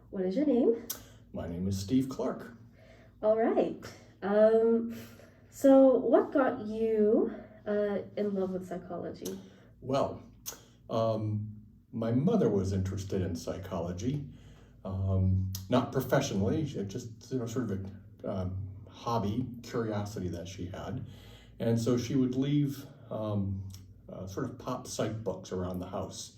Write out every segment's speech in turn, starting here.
What is your name? My name is Steve Clark. All right. So what got you in love with psychology? Well, my mother was interested in psychology, not professionally, just sort of a hobby, curiosity that she had. And so she would leave sort of pop psych books around the house.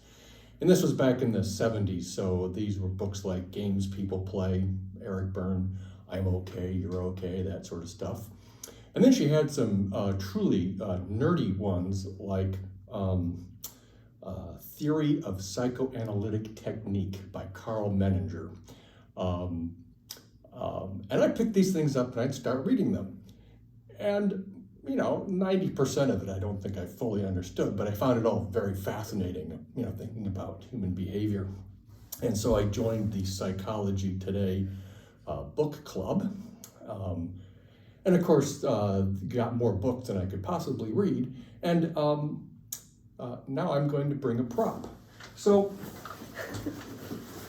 And this was back in the 70s, so these were books like Games People Play, Eric Berne, I'm Okay, You're Okay, that sort of stuff. And then she had some truly nerdy ones like Theory of Psychoanalytic Technique by Carl Menninger. And I picked these things up and I'd start reading them. And 90% of it I don't think I fully understood, but I found it all very fascinating, thinking about human behavior. And so I joined the Psychology Today book club. And of course, got more books than I could possibly read. And now I'm going to bring a prop. So,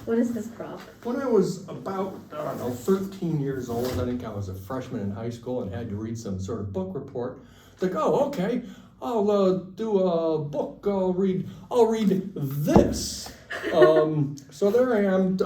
What is this prop? when I was about, 13 years old, I think I was a freshman in high school and had to read some sort of book report. Like, oh, okay, I'll do a book. I'll read this. So there I am,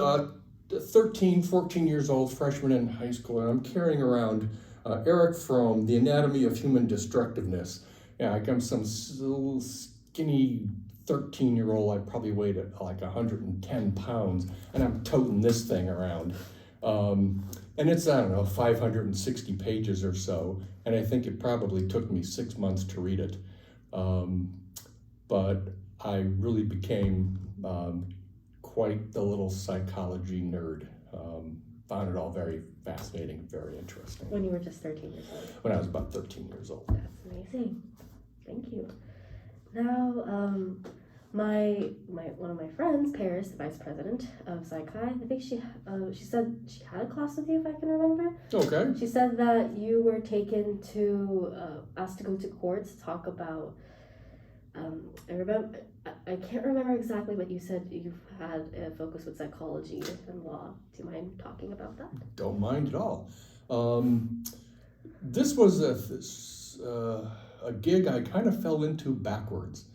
13, 14 years old, freshman in high school, and I'm carrying around Eric Fromm, The Anatomy of Human Destructiveness. Yeah, I'm some little skinny 13-year-old. I probably weighed like 110 pounds, and I'm toting this thing around. And it's, 560 pages or so, and I think it probably took me 6 months to read it. But I really became quite the little psychology nerd. Found it all very fascinating, very interesting. When you were just 13 years old? When I was about 13 years old. That's amazing. Thank you. Now, one of my friends, Paris, the vice president of Psych, I think she said she had a class with you, if I can remember. Okay. She said that you were taken asked to go to court to talk about, I can't remember exactly what you said. You had a focus with psychology and law. Do you mind talking about that? Don't mind at all. This was a gig I kind of fell into backwards.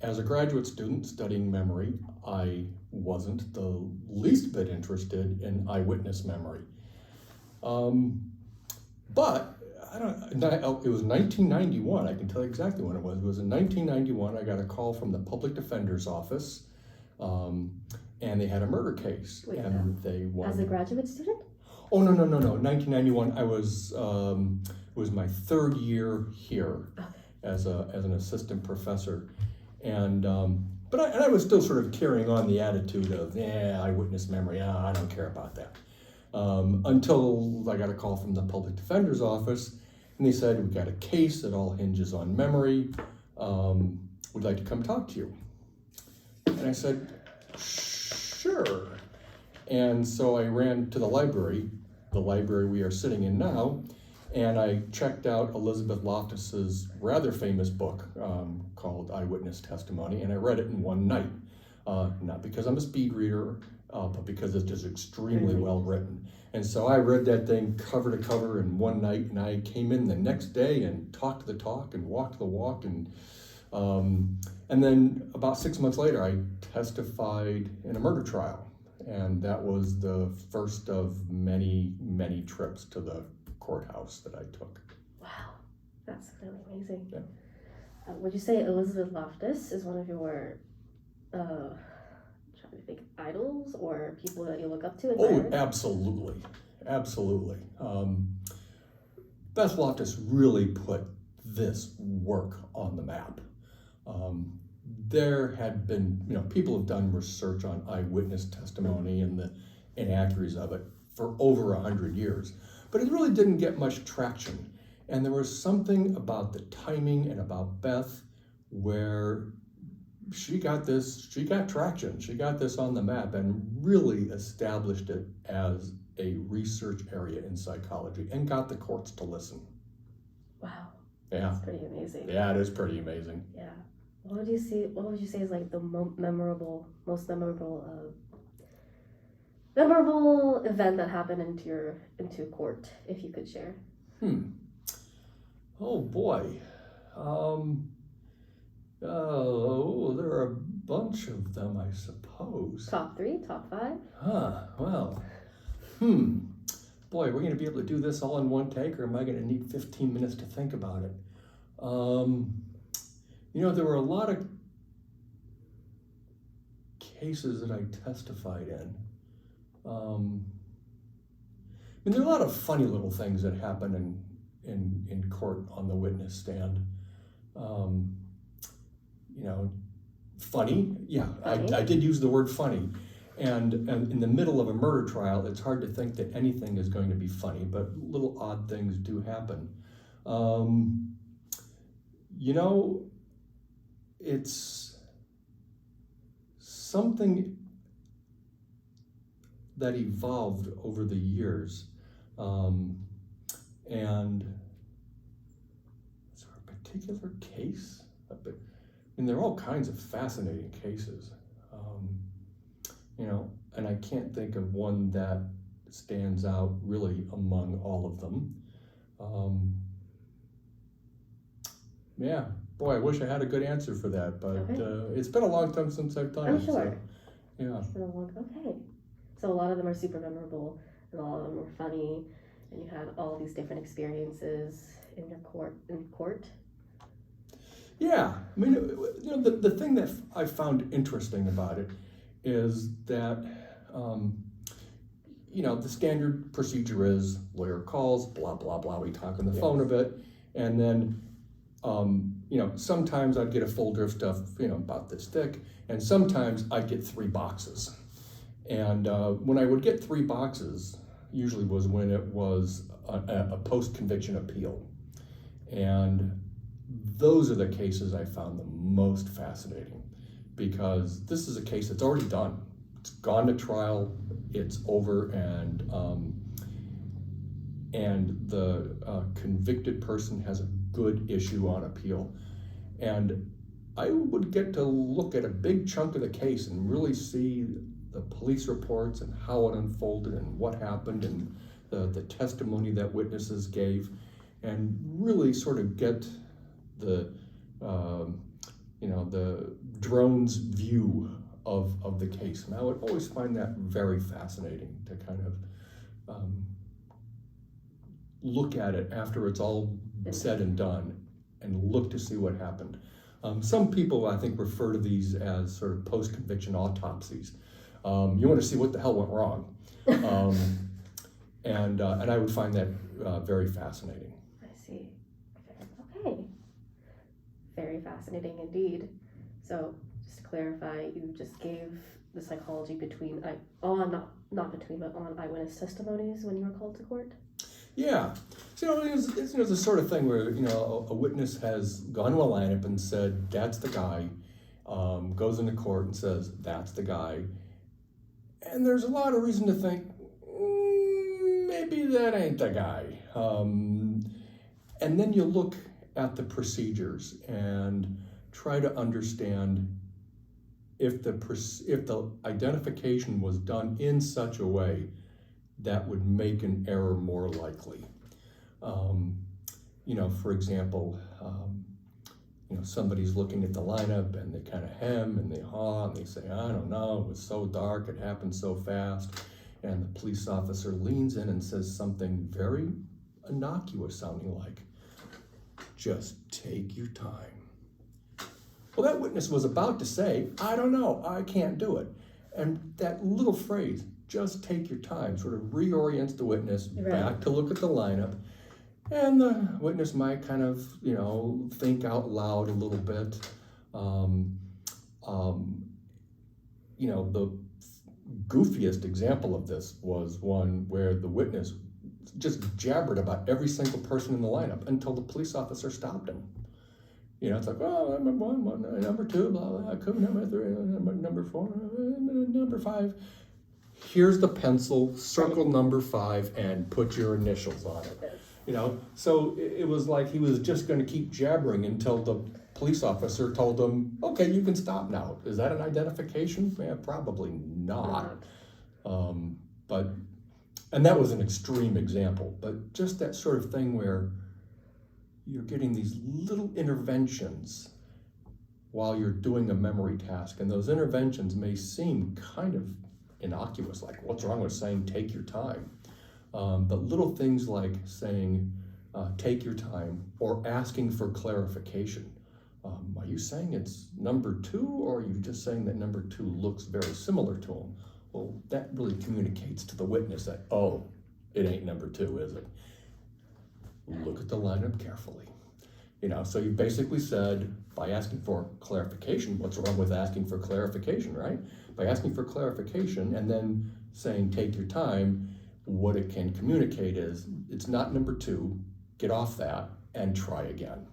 As a graduate student studying memory, I wasn't the least bit interested in eyewitness memory. But it was 1991. I can tell you exactly when it was. It was in 1991. I got a call from the public defender's office, and they had a murder case. Wait, they wanted... As a graduate student? Oh, no. 1991. I was it was my third year here as an assistant professor, and but I was still sort of carrying on the attitude of eyewitness memory. I don't care about that. Until I got a call from the public defender's office, and they said, we've got a case that all hinges on memory. Would like to come talk to you. And I said, sure. And so I ran to the library we are sitting in now, and I checked out Elizabeth Loftus's rather famous book called Eyewitness Testimony, and I read it in one night. Not because I'm a speed reader, but because it's just extremely well written. And so I read that thing cover to cover in one night, and I came in the next day and talked the talk and walked the walk, and then about 6 months later, I testified in a murder trial, and that was the first of many, many trips to the courthouse that I took. Wow, that's really amazing. Yeah. Would you say Elizabeth Loftus is one of your trying to think, idols or people that you look up to? Oh, absolutely. Beth Loftus really put this work on the map. There had been, people have done research on eyewitness testimony and the inaccuracies of it for over 100 years, but it really didn't get much traction. And there was something about the timing and about Beth where she got traction. She got this on the map and really established it as a research area in psychology and got the courts to listen. Wow. Yeah. That's pretty amazing. Yeah, it is pretty amazing. Yeah. What would you say is like the most memorable memorable event that happened into court, if you could share. Oh boy. There are a bunch of them, I suppose. Top 3, top 5? Well. Boy, we're going to be able to do this all in one take, or am I going to need 15 minutes to think about it? There were a lot of cases that I testified in. There are a lot of funny little things that happen in court on the witness stand. Funny, yeah, Funny. I did use the word funny. And in the middle of a murder trial, it's hard to think that anything is going to be funny, but little odd things do happen. It's something that evolved over the years. And is there a particular case? There are all kinds of fascinating cases. And I can't think of one that stands out really among all of them. Boy, I wish I had a good answer for that, but it's been a long time since I've done it. I'm sure. So, yeah. It's been a long. Okay. So a lot of them are super memorable, and a lot of them were funny, and you had all these different experiences in court. Yeah, the thing that I found interesting about it is that, the standard procedure is lawyer calls, blah, blah, blah, we talk on the phone a bit, and then, sometimes I'd get a folder of stuff, about this thick, and sometimes I'd get 3 boxes. And when I would get 3 boxes, usually was when it was a post-conviction appeal. And those are the cases I found the most fascinating, because this is a case that's already done. It's gone to trial, it's over, and the convicted person has a good issue on appeal. And I would get to look at a big chunk of the case and really see the police reports and how it unfolded and what happened and the testimony that witnesses gave, and really sort of get the drone's view of the case. And I would always find that very fascinating to kind of look at it after it's all said and done and look to see what happened. Some people, I think, refer to these as sort of post-conviction autopsies. You want to see what the hell went wrong. And I would find that very fascinating. I see. Okay. Very fascinating indeed. So, just to clarify, you just gave the psychology on eyewitness testimonies when you were called to court? Yeah. So, it's the sort of thing where, a witness has gone to a lineup and said, that's the guy, goes into court and says, that's the guy. And there's a lot of reason to think, maybe that ain't the guy. And then you look at the procedures and try to understand if the identification was done in such a way that would make an error more likely. For example, somebody's looking at the lineup and they kind of hem and they haw and they say, I don't know, it was so dark, it happened so fast. And the police officer leans in and says something very innocuous sounding like, just take your time. Well, that witness was about to say, I don't know, I can't do it. And that little phrase, just take your time, sort of reorients the witness back to look at the lineup. And the witness might kind of, think out loud a little bit. The goofiest example of this was one where the witness just jabbered about every single person in the lineup until the police officer stopped him. It's like, oh, number 1, number 2, blah, blah, number 3, number 4, number 5. Here's the pencil, circle number 5, and put your initials on it. So it was like he was just going to keep jabbering until the police officer told him, okay, you can stop now. Is that an identification? Yeah, probably not. And that was an extreme example, but just that sort of thing where you're getting these little interventions while you're doing a memory task, and those interventions may seem kind of innocuous, like what's wrong with saying take your time? But little things like saying take your time, or asking for clarification. Are you saying it's number 2, or are you just saying that number 2 looks very similar to him? Well, that really communicates to the witness that, oh, it ain't number 2, is it? Look at the lineup carefully. So you basically said, by asking for clarification, what's wrong with asking for clarification, right? By asking for clarification and then saying take your time, what it can communicate is, it's not number 2, get off that and try again.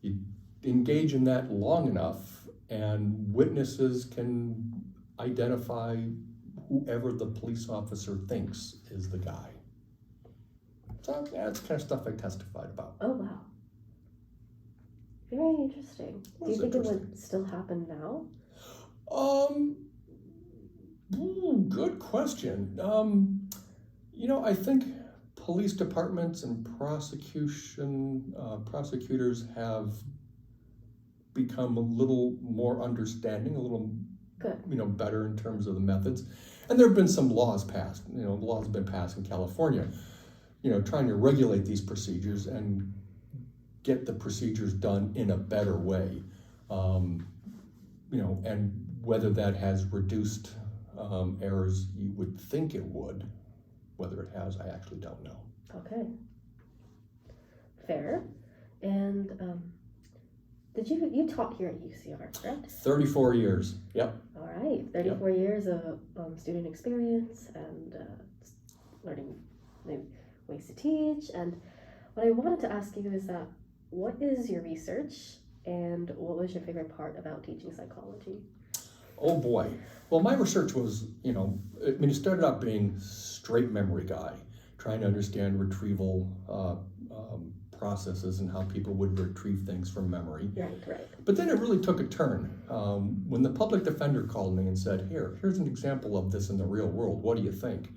You engage in that long enough and witnesses can identify whoever the police officer thinks is the guy. So that's the kind of stuff I testified about. Oh, wow. Very interesting. Do you think it would still happen now? Good question. I think police departments and prosecutors have become a little more understanding, a little Good. Better in terms of the methods. And there have been some laws passed. Laws have been passed in California, trying to regulate these procedures and get the procedures done in a better way. And whether that has reduced errors, you would think it would. Whether it has, I actually don't know. Okay. Fair. And you taught here at UCR, correct? 34 years, yep. All right, 34 years of student experience and learning new ways to teach. And what I wanted to ask you is that, what is your research and what was your favorite part about teaching psychology? Oh boy. Well, my research was, it started out being straight memory guy, trying to understand retrieval processes and how people would retrieve things from memory. Right. But then it really took a turn when the public defender called me and said, here's an example of this in the real world. What do you think?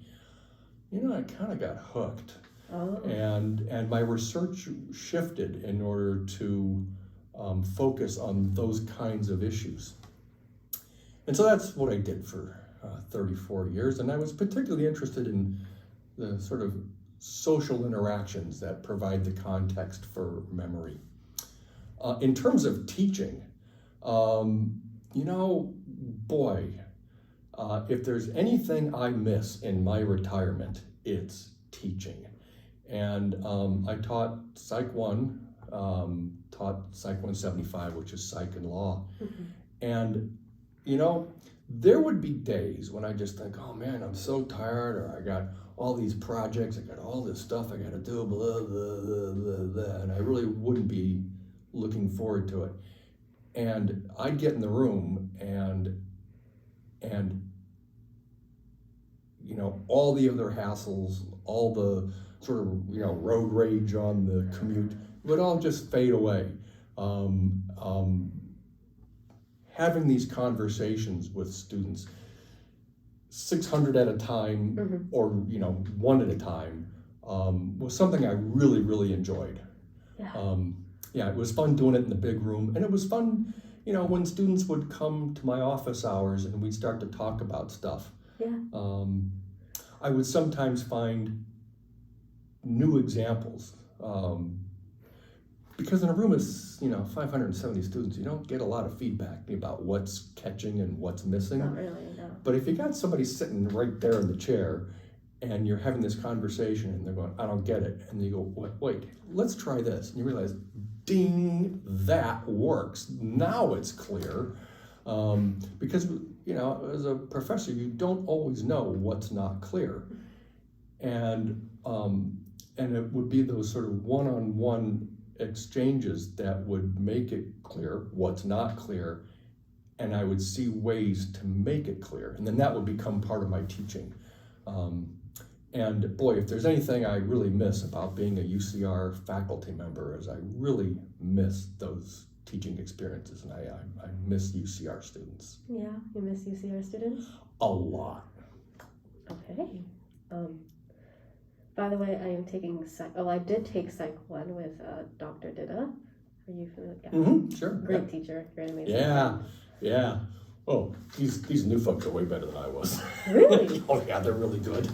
I kind of got hooked. Oh. And my research shifted in order to focus on those kinds of issues. And so that's what I did for 34 years. And I was particularly interested in the sort of social interactions that provide the context for memory. In terms of teaching, if there's anything I miss in my retirement, it's teaching. And I taught Psych 1, taught Psych 175, which is Psych and Law. Mm-hmm. And, there would be days when I just think, oh man, I'm so tired, or I got all these projects, I got all this stuff I got to do, blah, blah, blah, blah, blah, and I really wouldn't be looking forward to it. And I'd get in the room and all the other hassles, all the sort of, road rage on the commute would all just fade away. Having these conversations with students, 600 at a time, mm-hmm. or, one at a time, was something I really, really enjoyed. Yeah. It was fun doing it in the big room, and it was fun, when students would come to my office hours and we'd start to talk about stuff. Yeah. I would sometimes find new examples, because in a room of 570 students, you don't get a lot of feedback about what's catching and what's missing. Not really, no. But if you got somebody sitting right there in the chair and you're having this conversation and they're going, I don't get it, and you go, wait, let's try this, and you realize, ding, that works. Now it's clear. Because as a professor, you don't always know what's not clear, and it would be those sort of one-on-one exchanges that would make it clear what's not clear, and I would see ways to make it clear, and then that would become part of my teaching. And boy, if there's anything I really miss about being a UCR faculty member, is I really miss those teaching experiences, and I miss UCR students. Yeah, you miss UCR students? A lot. Okay, By the way, I am taking Psych. Oh, I did take Psych 1 with Dr. Dida. Are you familiar? Yeah. Sure. Great teacher. Great, amazing. Yeah. Oh, these new folks are way better than I was. Really? Oh yeah, they're really good.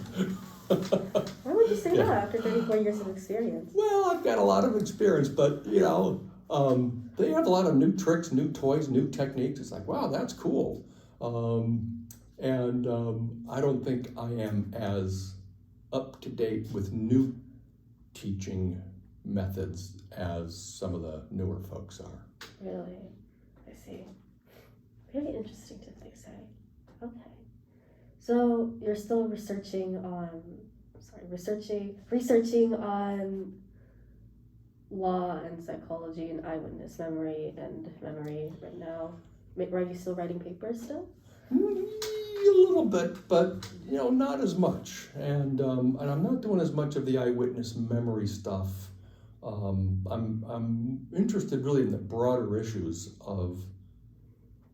Why would you say that after 34 years of experience? Well, I've got a lot of experience, but they have a lot of new tricks, new toys, new techniques. It's like, wow, that's cool. I don't think I am as up to date with new teaching methods as some of the newer folks are. Really? I see. Very interesting to say. Okay. So you're still researching on law and psychology and eyewitness memory right now. Are you still writing papers still? A little bit, but not as much. And I'm not doing as much of the eyewitness memory stuff. I'm interested really in the broader issues of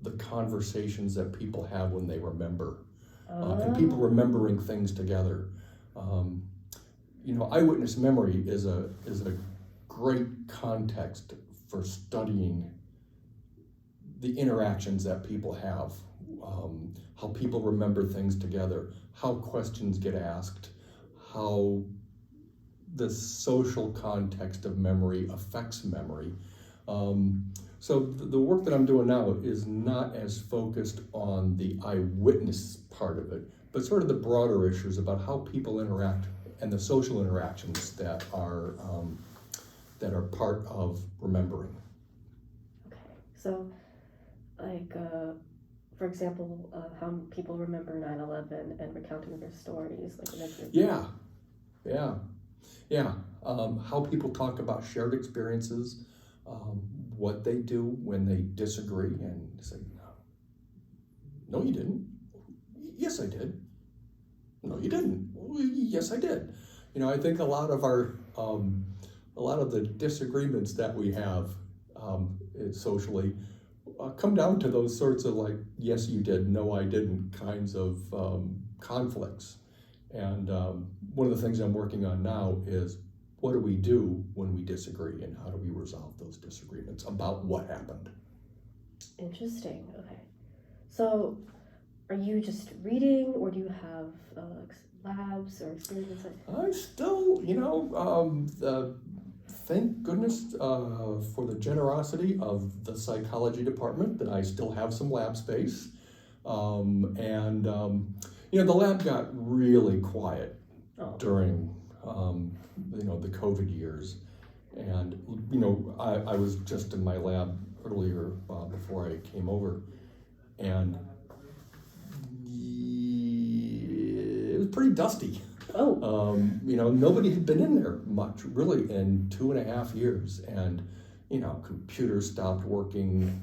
the conversations that people have when they remember, and people remembering things together. Eyewitness memory is a great context for studying the interactions that people have, how people remember things together, how questions get asked, how the social context of memory affects memory. So the work that I'm doing now is not as focused on the eyewitness part of it, but sort of the broader issues about how people interact and the social interactions that are part of remembering. Okay, so for example, how people remember 9/11 and recounting their stories, How people talk about shared experiences, what they do when they disagree and say, no, you didn't. Yes, I did. No, you didn't. Yes, I did. I think a lot of the disagreements that we have socially come down to those sorts of yes, you did, no, I didn't kinds of conflicts. And one of the things I'm working on now is what do we do when we disagree and how do we resolve those disagreements about what happened? Interesting. Okay. So are you just reading or do you have labs or experiments? I still, thank goodness for the generosity of the psychology department that I still have some lab space. The lab got really quiet during, the COVID years. And, I was just in my lab earlier before I came over. And it was pretty dusty. Nobody had been in there much, really, in 2.5 years. And, computers stopped working,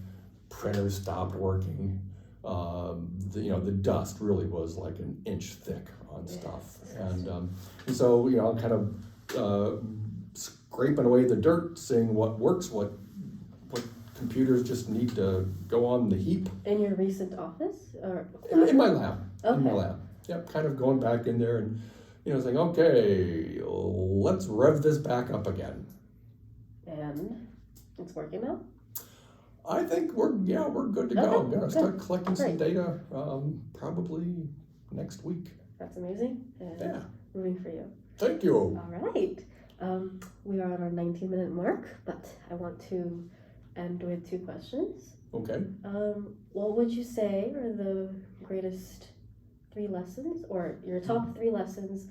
printers stopped working. The dust really was like an inch thick on stuff. And so, kind of scraping away the dirt, seeing what works, what computers just need to go on the heap. In your recent office? Or in my lab. Okay. In my lab. Yep, kind of going back in there and, saying, okay, let's rev this back up again. And it's working now? I think we're good to go. I'm gonna start collecting some data probably next week. That's amazing. And rooting for you. Thank you. All right. We are on our 19-minute mark, but I want to end with 2 questions. Okay. What would you say are the greatest 3 lessons, or your top 3 lessons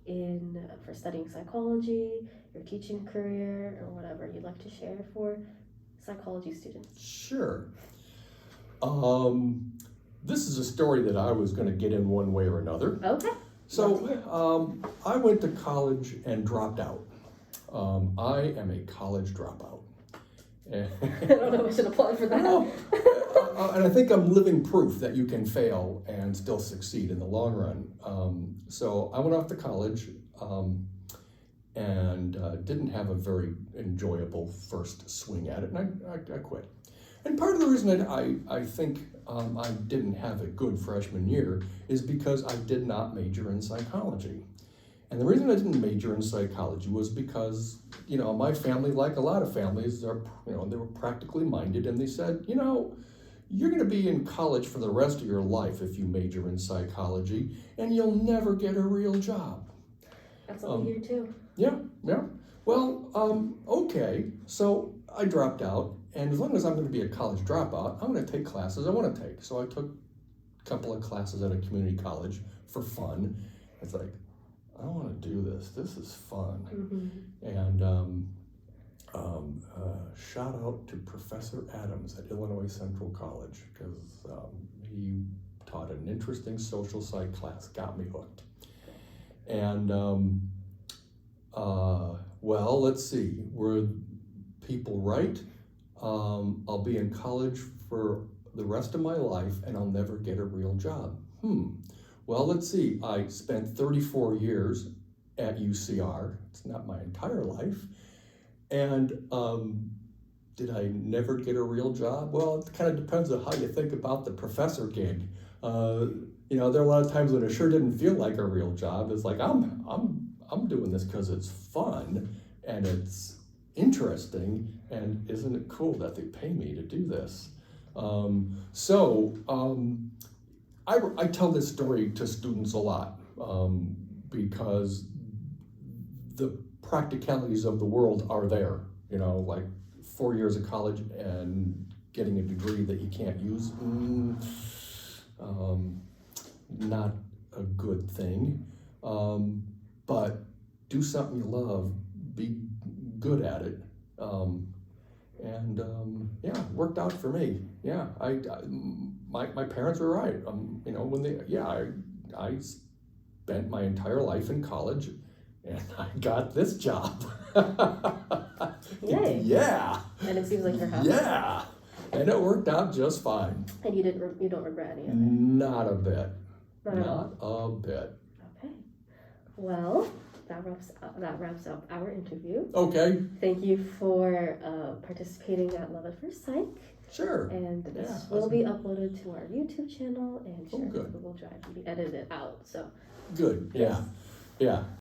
for studying psychology, your teaching career, or whatever you'd like to share for psychology students? Sure. This is a story that I was going to get in one way or another. Okay. So I went to college and dropped out. I am a college dropout. I don't know if I should applaud for that. And I think I'm living proof that you can fail and still succeed in the long run. So I went off to college and didn't have a very enjoyable first swing at it, and I quit. And part of the reason that I think I didn't have a good freshman year is because I did not major in psychology. And the reason I didn't major in psychology was because, my family, like a lot of families, they were practically minded, and they said, you're going to be in college for the rest of your life if you major in psychology, and you'll never get a real job. That's what we hear too. Yeah. Well, okay, so I dropped out, and as long as I'm going to be a college dropout, I'm going to take classes I want to take. So I took a couple of classes at a community college for fun. It's like, I want to do this. This is fun. Mm-hmm. And shout out to Professor Adams at Illinois Central College, because he taught an interesting social psych class, got me hooked. And well, let's see, were people right? I'll be in college for the rest of my life and I'll never get a real job. Well, let's see, I spent 34 years at UCR. It's not my entire life. And did I never get a real job? Well, it kind of depends on how you think about the professor gig. There are a lot of times when it sure didn't feel like a real job. It's like, I'm doing this because it's fun and it's interesting, and isn't it cool that they pay me to do this? I tell this story to students a lot because the practicalities of the world are there, like 4 years of college and getting a degree that you can't use, not a good thing, but do something you love, be good at it, worked out for me. Yeah, my parents were right. I spent my entire life in college, and I got this job. Yay. Yeah. And it seems like you're happy. Yeah. And it worked out just fine. And you don't regret any of it? Not a bit. Not a bit. Okay. Well, that wraps up our interview. Okay. Thank you for participating at Love at First Psych. Sure. And this will be uploaded to our YouTube channel and shared to Google Drive and be edited out. So good. Yeah. Yes. Yeah.